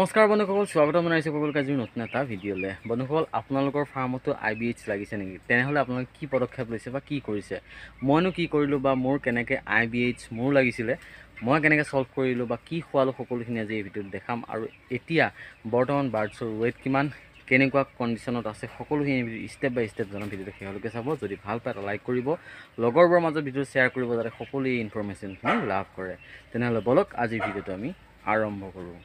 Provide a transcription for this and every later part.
নমস্কাৰ বন্ধুসকল, স্বাগতম জনাইছোঁ সকলোকে আজিৰ নতুন এটা ভিডিঅ'লৈ। বন্ধুসকল, আপোনালোকৰ ফাৰ্মতো IBH লাগিছে নেকি? তেনেহ'লে আপোনালোকে কি পদক্ষেপ লৈছে বা কি কৰিছে? মইনো কি কৰিলোঁ বা মোৰ কেনেকৈ IBH মোৰ লাগিছিলে, মই কেনেকৈ সলভ কৰিলোঁ বা কি খোৱালোঁ, সকলোখিনি আজি এই ভিডিঅ'ত দেখাম। আৰু এতিয়া বৰ্তমান বাৰ্ডছৰ ৱেইট কিমান, কেনেকুৱা কণ্ডিশ্যনত আছে, সকলোখিনি ষ্টেপ বাই ষ্টেপ জনাম। ভিডিঅ'টো শেষলৈকে চাব। যদি ভাল পায় এটা লাইক কৰিব, লগৰবোৰৰ মাজত ভিডিঅ' শ্বেয়াৰ কৰিব যাতে সকলোৱে এই ইনফৰমেশ্যনখিনি লাভ কৰে। তেনেহ'লে বলক আজিৰ ভিডিঅ'টো আমি আৰম্ভ কৰোঁ।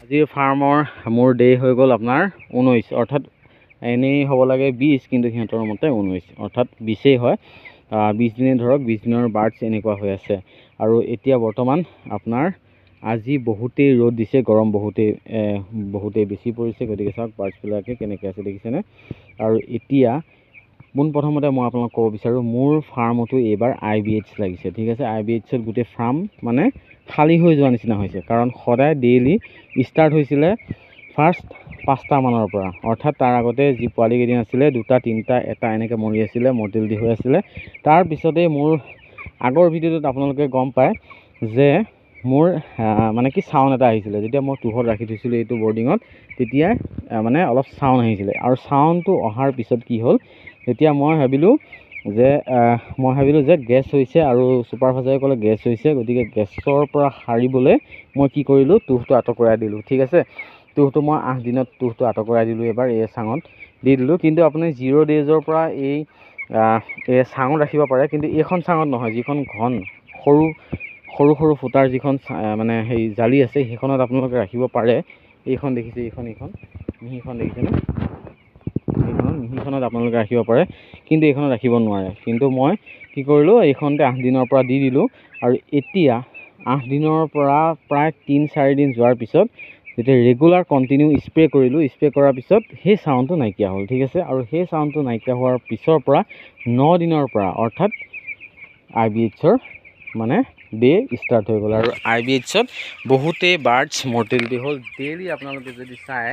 আজি ফাৰ্মৰ মোৰ ডে হৈ গ'ল আপোনাৰ 19, অৰ্থাৎ এনেই হ'ব লাগে 20, কিন্তু সিহঁতৰ মতে 19, অৰ্থাৎ 20 হয়। 20 দিনে ধৰক, 20 দিনৰ বাৰ্ডছ এনেকুৱা হৈ আছে। আৰু এতিয়া বৰ্তমান আপোনাৰ আজি বহুতেই ৰ'দ দিছে, গৰম বহুতেই বেছি পৰিছে। গতিকে চাওক বাৰ্ডছবিলাকে কেনেকৈ আছে দেখিছেনে। আৰু এতিয়া পোনপ্ৰথমতে মই আপোনাক ক'ব বিচাৰোঁ, মোৰ ফাৰ্মতো এইবাৰ IBH লাগিছে। ঠিক আছে, IBHত গোটেই ফাৰ্ম মানে খালী হৈ যোৱা নিচিনা হৈছে। কাৰণ সদায় ডেইলি ষ্টাৰ্ট হৈছিলে ফাৰ্ষ্ট 5টা মানৰ পৰা, অৰ্থাৎ তাৰ আগতে যি পোৱালিকেইদিন আছিলে 2টা 3টা 1টা এনেকৈ মৰি আছিলে, মৰ্টেলিটি হৈ আছিলে। তাৰপিছতেই মোৰ আগৰ ভিডিঅ'টোত আপোনালোকে গম পায় যে মোৰ মানে কি চাউণ্ড এটা আহিছিলে। যেতিয়া মই টুহত ৰাখি থৈছিলোঁ এইটো বৰ্ডিঙত, তেতিয়াই মানে অলপ চাউণ্ড আহিছিলে। আৰু চাউণ্ডটো অহাৰ পিছত কি হ'ল, তেতিয়া মই ভাবিলোঁ যে গেছ হৈছে, আৰু ছুপাৰভাইজাৰে ক'লে গেছ হৈছে। গতিকে গেছৰ পৰা সাৰিবলৈ মই কি কৰিলোঁ, টুহটো আঁতৰাই দিলোঁ। ঠিক আছে, টুহটো মই 8 দিনত টুহটো আঁতৰাই দিলোঁ। এবাৰ এই চাঙত দি দিলোঁ। কিন্তু আপুনি 0 ডেজৰ পৰা এই চাঙত ৰাখিব পাৰে, কিন্তু এইখন চাঙত নহয়, যিখন ঘন সৰু সৰু ফুটাৰ যিখন মানে হেৰি জালি আছে, সেইখনত আপোনালোকে ৰাখিব পাৰে। এইখন দেখিছে, এইখন মিহিখন দেখিছেনে, মিহিখনত আপোনালোকে ৰাখিব পাৰে, কিন্তু এইখনত ৰাখিব নোৱাৰে। কিন্তু মই কি কৰিলোঁ, এইখনতে 8 দিনৰ পৰা দি দিলোঁ। আৰু এতিয়া 8 দিনৰ পৰা প্ৰায় 3-4 দিন যোৱাৰ পিছত যেতিয়া ৰেগুলাৰ কণ্টিনিউ স্প্ৰে কৰিলোঁ, স্প্ৰে কৰাৰ পিছত সেই চাউণ্ডটো নাইকিয়া হ'ল। ঠিক আছে, আৰু সেই চাউণ্ডটো নাইকিয়া হোৱাৰ পিছৰ পৰা 9 দিনৰ পৰা, অৰ্থাৎ IBHৰ মানে ডে ষ্টাৰ্ট হৈ গ'ল। আৰু IBHত বহুতেই বাৰ্ডছ মৰ্টেলিটি হ'ল। ডেইলি আপোনালোকে যদি চায়,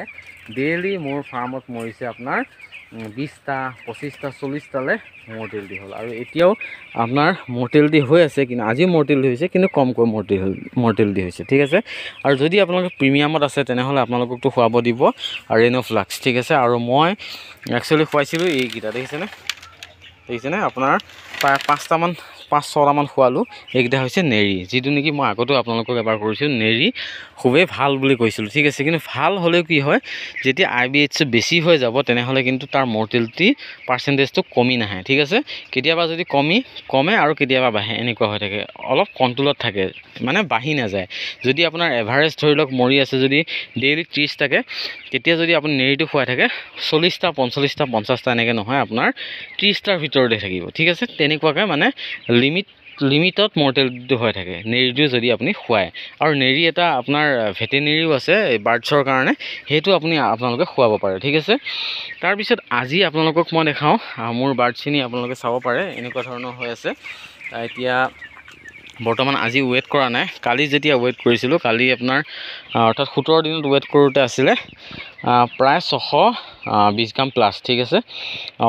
ডেইলি মোৰ ফাৰ্মত মৰিছে আপোনাৰ 20টা 25টা 40টালৈ মৰ্টেলিটি হ'ল। আৰু এতিয়াও আপোনাৰ মৰ্টেলিটি হৈ আছে, কিন্তু আজিও মৰ্টেলিটি হৈছে, কিন্তু কমকৈ মৰ্টেলিটি হৈছে। ঠিক আছে, আৰু যদি আপোনালোকে প্ৰিমিয়ামত আছে, তেনেহ'লে আপোনালোককতো খুৱাব দিব ৰেন'ফ্লাক্স। ঠিক আছে, আৰু মই একচুৱেলি খুৱাইছিলোঁ এইকেইটা, দেখিছেনে আপোনাৰ প্ৰায় 5-6টামান খোৱালোঁ। এইকেইটা হৈছে নেৰি, যিটো নেকি মই আগতেও আপোনালোকক এবাৰ কৰিছিলোঁ। নেৰি খুবেই ভাল বুলি কৈছিলোঁ। ঠিক আছে, কিন্তু ভাল হ'লেও কি হয়, যেতিয়া IBH বেছি হৈ যাব, তেনেহ'লে কিন্তু তাৰ মৰ্টেলিটি পাৰ্চেণ্টেজটো কমি নাহে। ঠিক আছে, কেতিয়াবা যদি কমে আৰু কেতিয়াবা বাঢ়ে, এনেকুৱা হৈ থাকে, অলপ কণ্ট্ৰলত থাকে, মানে বাঢ়ি নাযায়। যদি আপোনাৰ এভাৰেজ ধৰি লওক মৰি আছে যদি ডেইলি 30টাকৈ, তেতিয়া যদি আপুনি নেৰিটো খুৱাই থাকে 40টা 45টা 50টা এনেকৈ নহয়, আপোনাৰ 30টাৰ ভিতৰতে থাকিব। ঠিক আছে, তেনেকুৱাকৈ মানে লিমিটত মৰ্টেলিটিটো হৈ থাকে নেৰিটো যদি আপুনি খুৱায়। আৰু নেৰি এটা আপোনাৰ ভেটেনেৰিও আছে বাৰ্ডছৰ কাৰণে, সেইটো আপোনালোকে খুৱাব পাৰে। ঠিক আছে, তাৰপিছত আজি আপোনালোকক মই দেখাওঁ মোৰ বাৰ্ডছখিনি। আপোনালোকে চাব পাৰে এনেকুৱা ধৰণৰ হৈ আছে। এতিয়া বৰ্তমান আজি ৱেইট কৰা নাই, কালি যেতিয়া ৱেইট কৰিছিলোঁ, কালি আপোনাৰ অৰ্থাৎ 17 দিনত ৱেইট কৰোঁতে আছিলে প্ৰায় 620 গ্ৰাম প্লাছ। ঠিক আছে,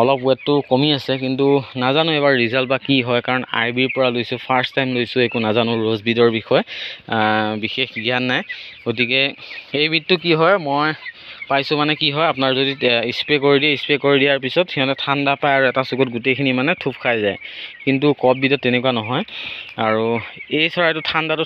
অলপ ৱেইটটো কমি আছে, কিন্তু নাজানো এবাৰ ৰিজাল্ট বা কি হয়। কাৰণ IBৰ পৰা লৈছোঁ, ফাৰ্ষ্ট টাইম লৈছোঁ, একো নাজানো ৰ'জবিডৰ বিষয়ে, বিশেষ জ্ঞান নাই। গতিকে এই বিধটো কি হয়, মই পাইছোঁ মানে কি হয়, আপোনাৰ যদি স্প্ৰে কৰি দিয়াৰ পিছত সিহঁতে ঠাণ্ডা পায়, আৰু এটা চকুত গোটেইখিনি মানে থুপ খাই যায়। কিন্তু কপবিধত তেনেকুৱা নহয়। আৰু এই চৰাইটো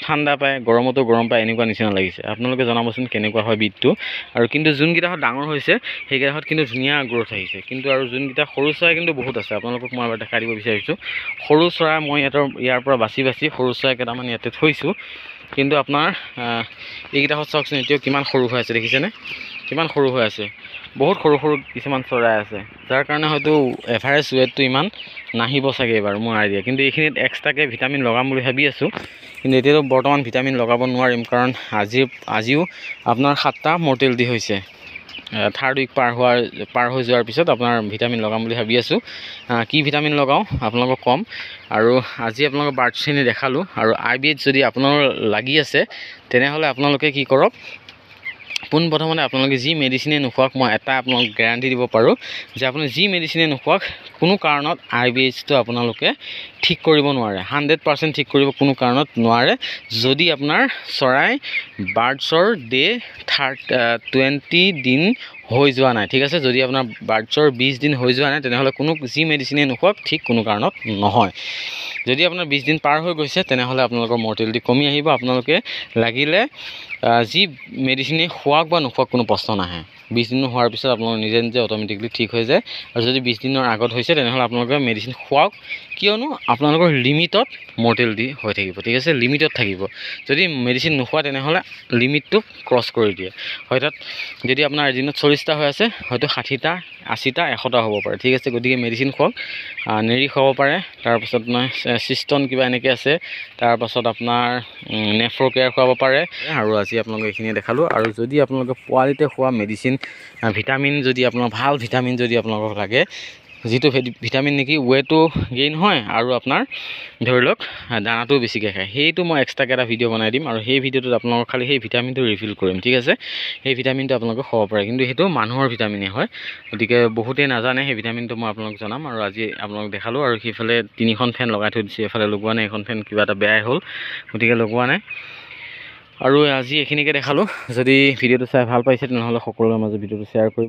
ঠাণ্ডা পায়, গৰমতো গৰম পায়, এনেকুৱা নিচিনা লাগিছে। আপোনালোকে জনাবচোন কেনেকুৱা হয় বিধটো। আৰু কিন্তু যোনকেইটাত ডাঙৰ হৈছে, সেইকেইটাত কিন্তু ধুনীয়া গ্ৰ'থ আহিছে। কিন্তু আৰু যোনকেইটা সৰু চৰাই কিন্তু বহুত আছে, আপোনালোকক মই এবাৰ দেখাই দিব বিচাৰিছোঁ। সৰু চৰাই মই ইয়াৰ পৰা বাছি সৰু চৰাই কেইটামান ইয়াতে থৈছোঁ। কিন্তু আপোনাৰ এইকেইটাত চাওকচোন, এতিয়াও কিমান সৰু হৈ আছে, দেখিছেনে, কিমান সৰু হৈ আছে। বহুত সৰু কিছুমান চৰাই আছে, যাৰ কাৰণে হয়তো এভাৰেজ ৱেইটটো ইমান নাহিব চাগে এইবাৰ, মোৰ আইডিয়া। কিন্তু এইখিনিত এক্সট্ৰাকৈ ভিটামিন লগাম বুলি ভাবি আছোঁ, কিন্তু এতিয়াতো বৰ্তমান ভিটামিন লগাব নোৱাৰিম, কাৰণ আজিও আপোনাৰ 7টা মৰ্টেলিটি হৈছে। 3rd উইক পাৰ হৈ যোৱাৰ পিছত আপোনাৰ ভিটামিন লগাম বুলি ভাবি আছোঁ। কি ভিটামিন লগাওঁ আপোনালোকক ক'ম। আৰু আজি আপোনালোকক বাৰ্ডছখিনি দেখালোঁ। আৰু IBH যদি আপোনালোকৰ লাগি আছে, তেনেহ'লে আপোনালোকে কি কৰক, পোনপ্ৰথমতে আপোনালোকে যি মেডিচিনে নোখোৱাক মই এটা আপোনালোক গেৰাণ্টি দিব পাৰোঁ যে আপুনি যি মেডিচিনে নোখোৱাক কোনো কাৰণত IBHটো আপোনালোকে ঠিক কৰিব নোৱাৰে 100% ঠিক কৰিব কোনো কাৰণত নোৱাৰে যদি আপোনাৰ চৰাই বাৰ্ডছৰ ডে 20 দিন হৈ যোৱা নাই ঠিক আছে যদি আপোনাৰ বাৰ্ডছৰ 20 দিন হৈ যোৱা নাই তেনেহ'লে কোনো যি মেডিচিনে নোখোৱাক ঠিক কোনো কাৰণত নহয় যদি আপোনাৰ 20 দিন পাৰ হৈ গৈছে তেনেহ'লে আপোনালোকৰ মৰ্টেলিটি কমি আহিব আপোনালোকে লাগিলে যি মেডিচিনে খোৱাক বা নোখোৱাক কোনো প্ৰশ্ন নাহে 20 দিন হোৱাৰ পিছত আপোনালোকৰ নিজে নিজে অট'মেটিকলি ঠিক হৈ যায় আৰু যদি 20 দিনৰ আগত হৈছে তেনেহ'লে আপোনালোকে মেডিচিন খোৱাওক কিয়নো আপোনালোকৰ লিমিটত মৰ্টেলিটি হৈ থাকিব ঠিক আছে লিমিটত থাকিব যদি মেডিচিন নোখোৱা তেনেহ'লে লিমিটটো ক্ৰছ কৰি দিয়ে হয়তো যদি আপোনাৰ এদিনত 40টা হৈ আছে হয়তো 60টা 80টা 100টা হ'ব পাৰে ঠিক আছে গতিকে মেডিচিন খোৱাওক নেৰি খাব পাৰে তাৰপাছত চিষ্টন কিবা এনেকৈ আছে তাৰপাছত আপোনাৰ নেফ্ৰ'কেয়াৰ খুৱাব পাৰে আৰু আজি আপোনালোকে এইখিনি দেখালোঁ আৰু যদি আপোনালোকে পোৱালিতে খোৱা মেডিচিন ভিটামিন যদি আপোনাৰ ভাল ভিটামিন যদি আপোনালোকক লাগে যিটো ভিটামিন নেকি ৱেটো গেইন হয় আৰু আপোনাৰ ধৰি লওক দানাটোও বেছিকৈ খায় সেইটো মই এক্সট্ৰাকৈ এটা ভিডিঅ' বনাই দিম আৰু সেই ভিডিঅ'টোত আপোনালোকক খালি সেই ভিটামিনটো ৰিভিল কৰিম ঠিক আছে সেই ভিটামিনটো আপোনালোকে খাব পাৰে কিন্তু সেইটো মানুহৰ ভিটামিনেই হয় গতিকে বহুতেই নাজানে সেই ভিটামিনটো মই আপোনালোকক জনাম আৰু আজি আপোনালোক দেখালোঁ আৰু সেইফালে 3খন ফেন লগাই থৈ দিছোঁ এইফালে লগোৱা নাই এখন ফেন কিবা এটা বেয়াই হ'ল গতিকে লগোৱা নাই আৰু আজি এইখিনিকে দেখালোঁ যদি ভিডিঅ'টো চাই ভাল পাইছে তেনেহ'লে সকলোৰে মাজত ভিডিঅ'টো শ্বেয়াৰ কৰিব